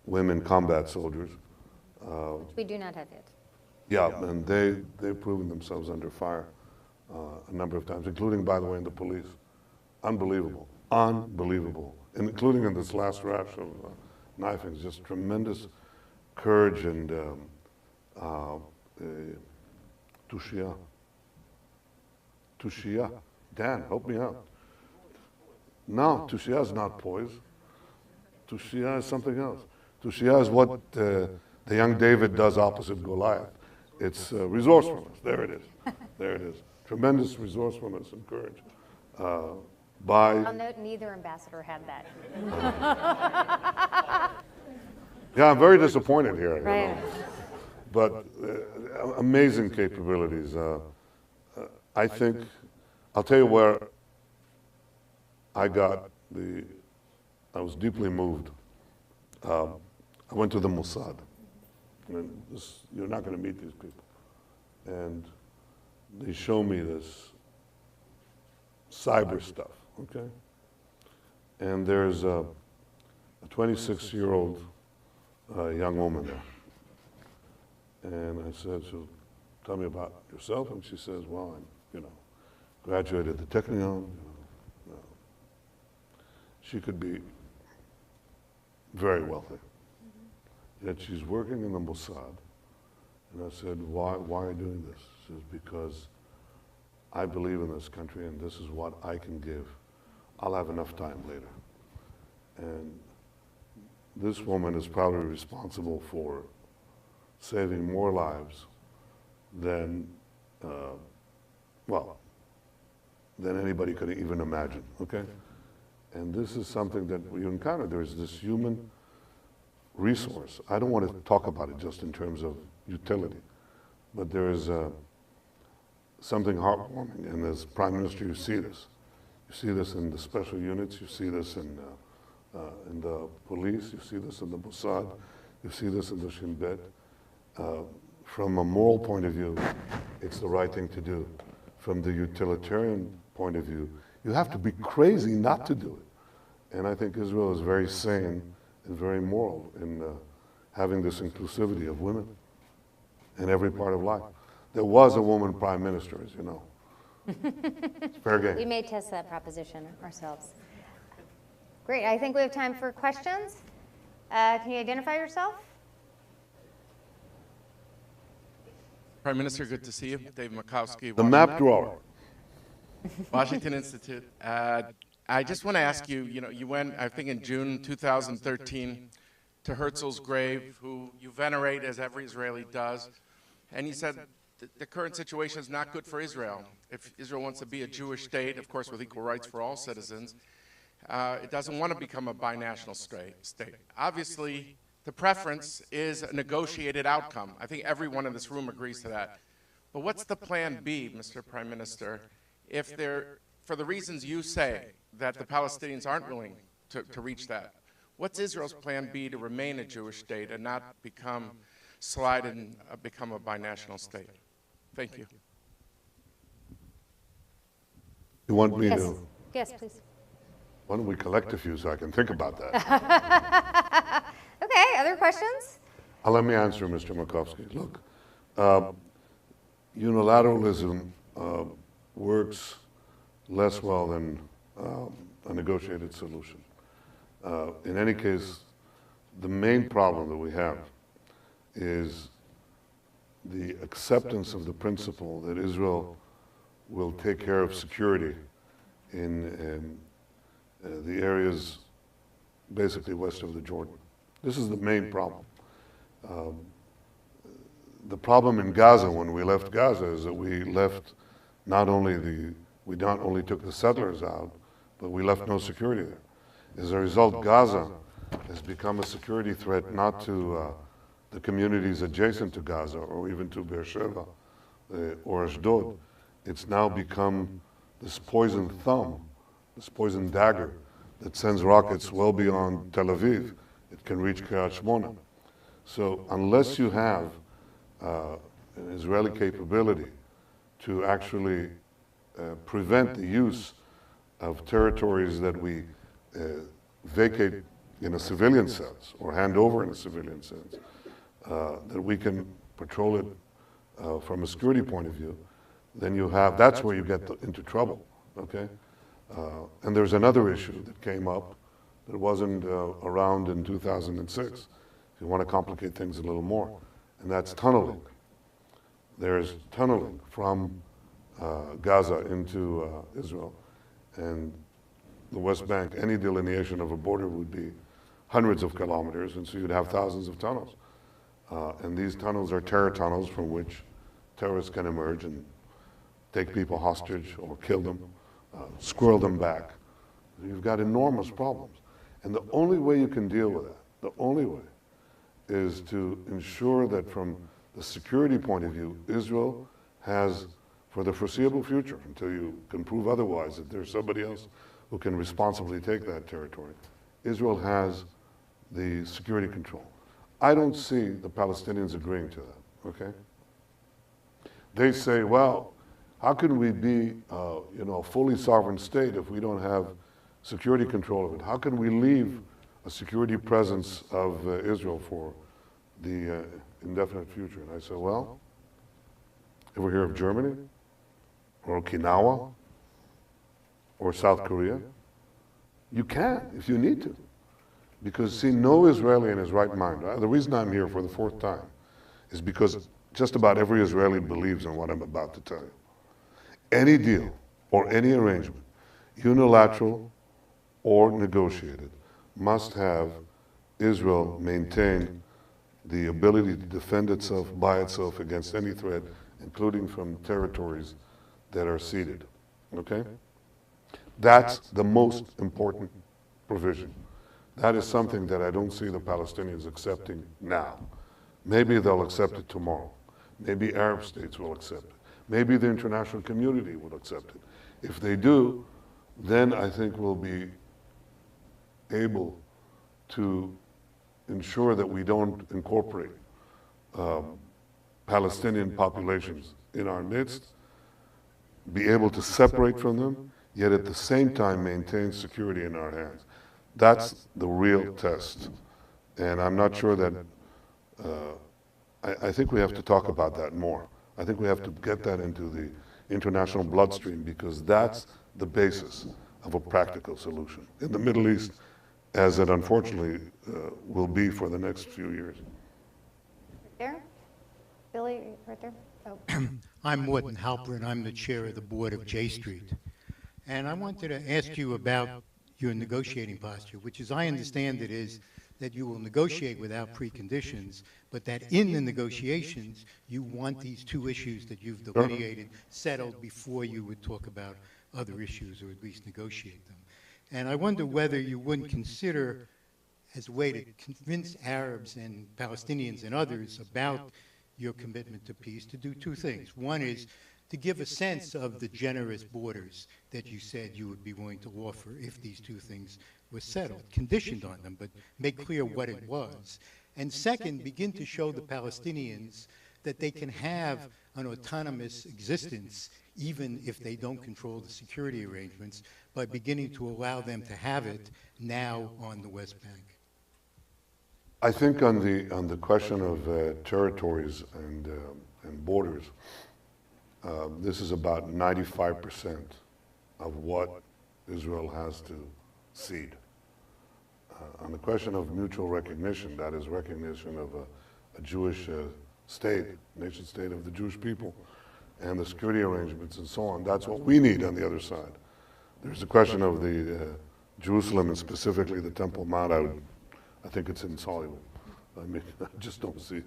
women combat soldiers. Which we do not have yet. Yeah, and they've proven themselves under fire a number of times, including, by the way, in the police. Unbelievable, unbelievable, including in this last rash of knifings. Just tremendous courage and tushia. Dan, help me out. No, tushia is not poise. Tushia is something else. Tushia is what the young David does opposite Goliath. It's resourcefulness. There it is. There it is. Tremendous resourcefulness and courage. I'll note neither ambassador had that. Yeah, I'm very disappointed here. Right. You know. But amazing capabilities. I think, I'll tell you where I was deeply moved. I went to the Mossad. And you're not going to meet these people. And they show me this cyber stuff, okay? And there's a 26-year-old young woman there. And I said, so tell me about yourself. And she says, well, I'm, graduated the Technion. She could be very wealthy. Yet she's working in the Mossad. And I said, why are you doing this? She says, because I believe in this country and this is what I can give. I'll have enough time later. And this woman is probably responsible for saving more lives than, than anybody could even imagine, okay? And this is something that we encounter. There's this human resource. I don't want to talk about it just in terms of utility, but there is something heartwarming. And as Prime Minister, you see this. You see this in the special units. You see this in the police. You see this in the Mossad. You see this in the Shin Bet. From a moral point of view, it's the right thing to do. From the utilitarian point of view, you have to be crazy not to do it. And I think Israel is very sane and very moral in having this inclusivity of women in every part of life. There was a woman prime minister, as you know. It's fair game. We may test that proposition ourselves. Great. I think we have time for questions. Can you identify yourself? Prime Minister, good to see you. Dave Makowski. The map drawer. Washington Institute. I just want to ask you, you went, I think in June 2013, to Herzl's grave, who you venerate as every Israeli does, and he said the current situation is not good for Israel. If Israel wants to be a Jewish state, of course with equal rights for all citizens, it doesn't want to become a binational state. Obviously, the preference is a negotiated outcome. I think everyone in this room agrees to that. But what's the plan B, Mr. Prime Minister, if for the reasons you say, that the Palestinians aren't willing to reach that? What's Israel's plan B to remain a Jewish state and not slide and become a binational state? Thank you. You want me Yes. to? Yes, please. Why don't we collect a few so I can think about that? Okay, other questions? Let me answer, Mr. Makowski. Look, unilateralism works less well than a negotiated solution. In any case, the main problem that we have is the acceptance of the principle that Israel will take care of security in the areas basically west of the Jordan. This is the main problem. The problem in Gaza, when we left Gaza, is that we left we not only took the settlers out, but we left no security there. As a result, Gaza has become a security threat not to the communities adjacent to Gaza or even to Beersheba or Ashdod. It's now become this poison thumb, this poison dagger that sends rockets well beyond Tel Aviv. It can reach Kiryat Shmona. So unless you have an Israeli capability to actually prevent the use of territories that we vacate in a civilian sense or hand over in a civilian sense, that we can patrol it from a security point of view, then that's where you get into trouble, okay? And there's another issue that came up that wasn't around in 2006, if you want to complicate things a little more, and that's tunneling. There's tunneling from Gaza into Israel, and the West Bank. Any delineation of a border would be hundreds of kilometers, and so you'd have thousands of tunnels. And these tunnels are terror tunnels from which terrorists can emerge and take people hostage or kill them, squirrel them back. You've got enormous problems. And the only way you can deal with that, the only way, is to ensure that from the security point of view, Israel has, for the foreseeable future, until you can prove otherwise, that there's somebody else who can responsibly take that territory, Israel has the security control. I don't see the Palestinians agreeing to that, okay? They say, well, how can we be, a fully sovereign state if we don't have security control of it? How can we leave a security presence of Israel for the indefinite future? And I said, well, ever hear of Germany or Okinawa or South Korea? You can if you need to. Because, see, no Israeli in his right mind, the reason I'm here for the fourth time is because just about every Israeli believes in what I'm about to tell you. Any deal or any arrangement, unilateral or negotiated, must have Israel maintain the ability to defend itself by itself against any threat, including from territories that are ceded, okay? That's the most important provision. That is something that I don't see the Palestinians accepting now. Maybe they'll accept it tomorrow. Maybe Arab states will accept it. Maybe the international community will accept it. If they do, then I think we'll be able to ensure that we don't incorporate Palestinian populations in our midst, be able to separate from them, yet at the same time maintain security in our hands. That's the real test. And I'm not sure that, I think we have to talk about that more. I think we have to get that into the international bloodstream because that's the basis of a practical solution in the Middle East, as it unfortunately will be for the next few years. There? Billy, right there? Oh. I'm Morton Halpern. I'm the chair of the board of J Street. And I wanted to ask you about your negotiating posture, which as I understand it is that you will negotiate without preconditions, but that in the negotiations, you want these two issues that you've delineated settled before you would talk about other issues or at least negotiate them. And I wonder whether you wouldn't consider, as a way to convince Arabs and Palestinians and others about your commitment to peace, to do two things. One is to give a sense of the generous borders that you said you would be willing to offer if these two things were settled, conditioned on them, but make clear what it was. And second, begin to show the Palestinians that they can have an autonomous existence even if they don't control the security arrangements by beginning to allow them to have it now on the West Bank. I think on the question of territories and borders, this is about 95% of what Israel has to cede. On the question of mutual recognition, that is recognition of a Jewish state, nation state of the Jewish people, and the security arrangements and so on, that's what we need on the other side. There's the question of the Jerusalem and specifically the Temple Mount. I think it's insoluble. I mean, I just don't see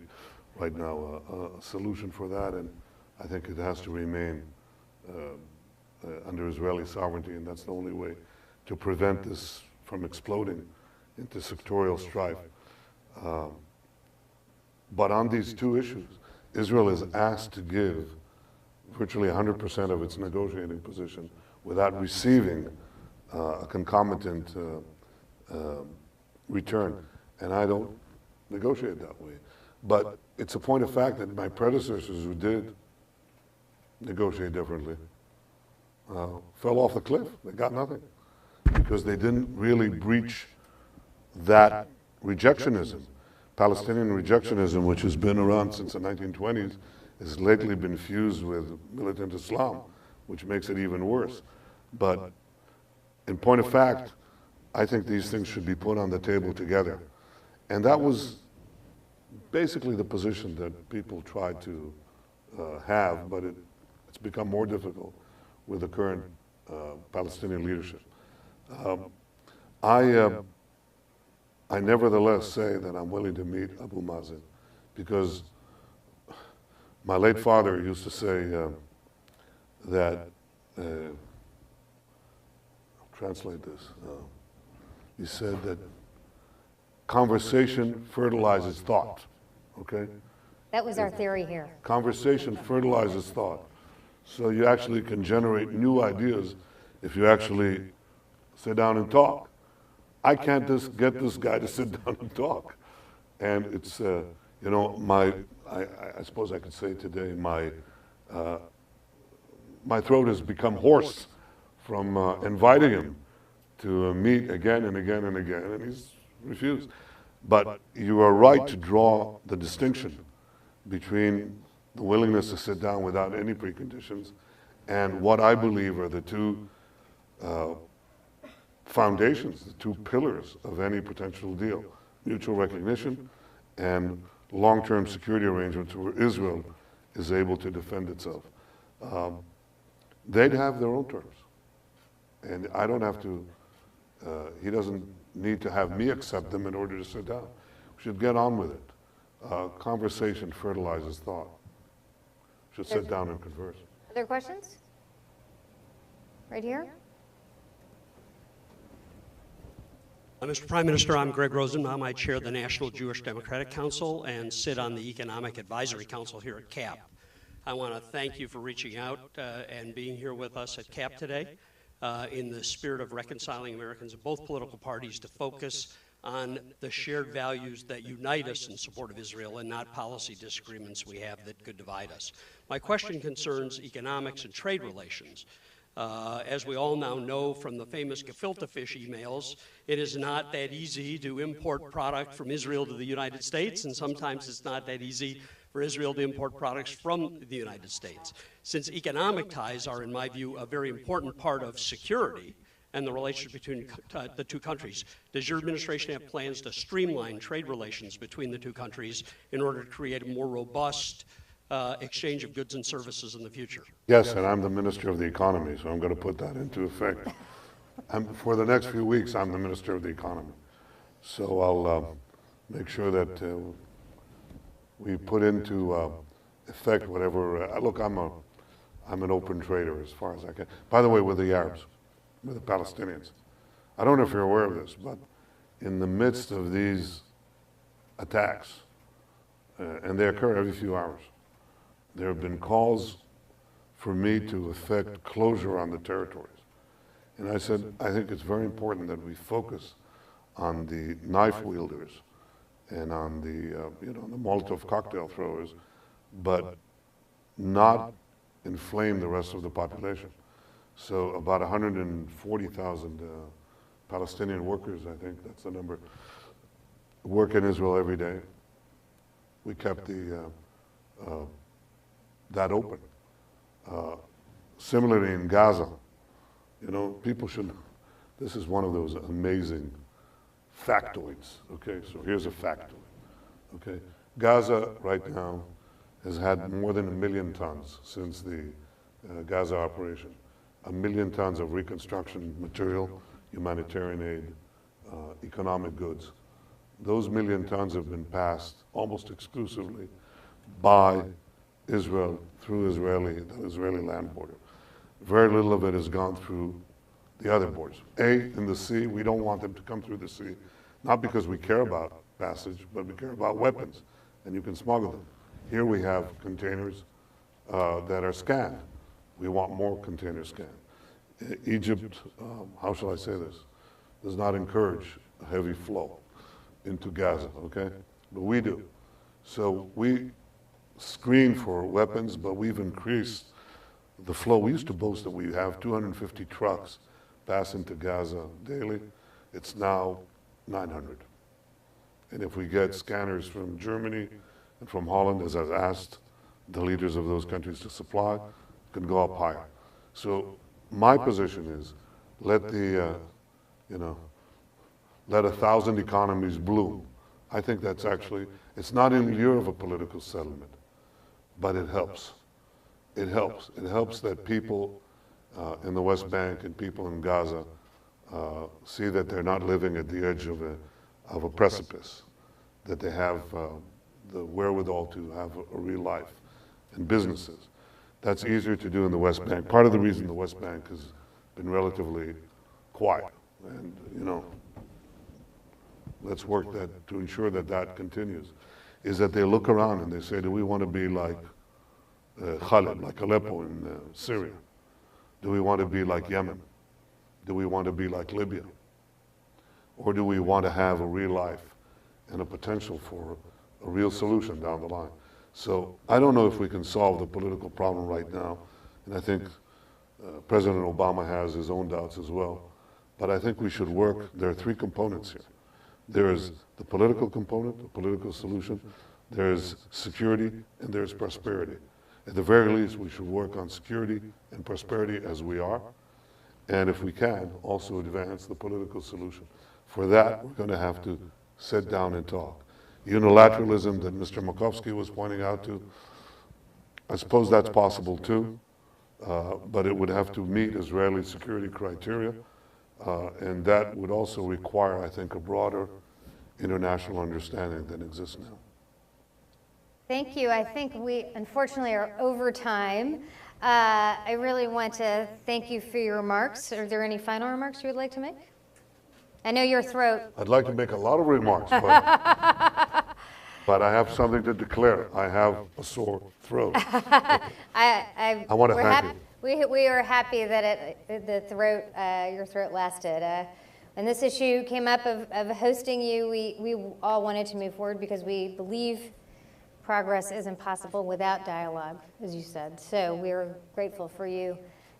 right now a solution for that, and I think it has to remain under Israeli sovereignty, and that's the only way to prevent this from exploding into sectorial strife. But on these two issues, Israel is asked to give virtually 100% of its negotiating position without receiving a concomitant return. And I don't negotiate that way. But it's a point of fact that my predecessors who did negotiate differently fell off the cliff. They got nothing because they didn't really breach that rejectionism. Palestinian rejectionism, which has been around since the 1920s, has lately been fused with militant Islam, which makes it even worse. But in point of fact, I think these things should be put on the table together. And that was basically the position that people tried to have, but it's become more difficult with the current Palestinian leadership. I nevertheless say that I'm willing to meet Abu Mazen because my late father used to say that, I'll translate this, he said that conversation fertilizes thought, okay? That was our theory here. Conversation fertilizes thought. So you actually can generate new ideas if you actually sit down and talk. I can't just get this guy to sit down and talk. And it's, you know, I suppose I could say today, my throat has become hoarse from inviting him to meet again and again and again, and he's refused. But you are right to draw the distinction between the willingness to sit down without any preconditions and what I believe are the two foundations, the two pillars of any potential deal: mutual recognition and long-term security arrangements where Israel is able to defend itself. They'd have their own terms. And I don't have to, he doesn't need to have me accept them in order to sit down. We should get on with it. Conversation fertilizes thought. We should sit down and converse. Other questions? Right here? Mr. Prime Minister, I'm Greg Rosenbaum. I chair the National Jewish Democratic Council and sit on the Economic Advisory Council here at CAP. I want to thank you for reaching out and being here with us at CAP today in the spirit of reconciling Americans of both political parties to focus on the shared values that unite us in support of Israel and not policy disagreements we have that could divide us. My question concerns economics and trade relations. As we all now know from the famous gefilte fish emails, it is not that easy to import product from Israel to the United States, and sometimes it's not that easy for Israel to import products from the United States. Since economic ties are, in my view, a very important part of security and the relationship between the two countries, does your administration have plans to streamline trade relations between the two countries in order to create a more robust exchange of goods and services in the future? Yes, and I'm the Minister of the Economy, so I'm going to put that into effect. For the next few weeks, I'm the Minister of the Economy. So I'll make sure that we put into effect whatever, look, I'm an open trader as far as I can. By the way, with the Arabs, with the Palestinians. I don't know if you're aware of this, but in the midst of these attacks, and they occur every few hours, there have been calls for me to effect closure on the territories. And I said, I think it's very important that we focus on the knife wielders and on the, the Molotov cocktail throwers, but not inflame the rest of the population. So about 140,000 Palestinian workers, I think that's the number, work in Israel every day. We kept that open. Similarly in Gaza, people should, this is one of those amazing factoids, okay? So here's a factoid, okay? Gaza right now has had more than 1 million tons since the Gaza operation. 1 million tons of reconstruction material, humanitarian aid, economic goods. Those 1 million tons have been passed almost exclusively by Israel through the Israeli land border. Very little of it has gone through the other borders. In the sea, we don't want them to come through the sea, not because we care about passage, but we care about weapons, and you can smuggle them. Here we have containers that are scanned. We want more containers scanned. Egypt, how shall I say this, does not encourage a heavy flow into Gaza, okay? But we do. So we screen for weapons, but we've increased the flow. We used to boast that we have 250 trucks pass into Gaza daily. It's now 900. And if we get scanners from Germany and from Holland, as I've asked the leaders of those countries to supply, it can go up higher. So my position is let 1,000 economies bloom. I think that's actually, it's not in lieu of a political settlement, but it helps. It helps. It helps that people in the West Bank and people in Gaza see that they're not living at the edge of a precipice, that they have the wherewithal to have a real life and businesses. That's easier to do in the West Bank. Part of the reason the West Bank has been relatively quiet, and let's work to ensure that continues. is that they look around and they say, do we want to be like Khalid, like Aleppo in Syria? Do we want to be like Yemen? Do we want to be like Libya? Or do we want to have a real life and a potential for a real solution down the line? So I don't know if we can solve the political problem right now, and I think President Obama has his own doubts as well. But I think we should work. There are three components here. There is the political component, the political solution. There is security, and there is prosperity. At the very least, we should work on security and prosperity as we are, and if we can, also advance the political solution. For that, we're going to have to sit down and talk. Unilateralism that Mr. Makovsky was pointing out to, I suppose that's possible too, but it would have to meet Israeli security criteria, and that would also require, I think, a broader international understanding than exists now. Thank you. I think we, unfortunately, are over time. I really want to thank you for your remarks. Are there any final remarks you would like to make? I know your throat. I'd like to make a lot of remarks, but I have something to declare. I have a sore throat. I want to thank you. We are happy that your throat lasted. When this issue came up of hosting you, we all wanted to move forward because we believe progress is impossible without dialogue, as you said. So we're grateful for you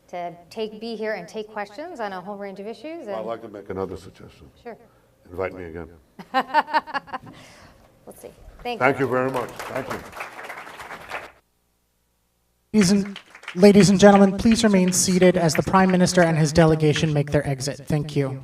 to be here and take questions on a whole range of issues. I'd like to make another suggestion. Sure. Invite me again. Let's see. Thank you. Thank you very much. Thank you. Ladies and gentlemen, please remain seated as the Prime Minister and his delegation make their exit. Thank you.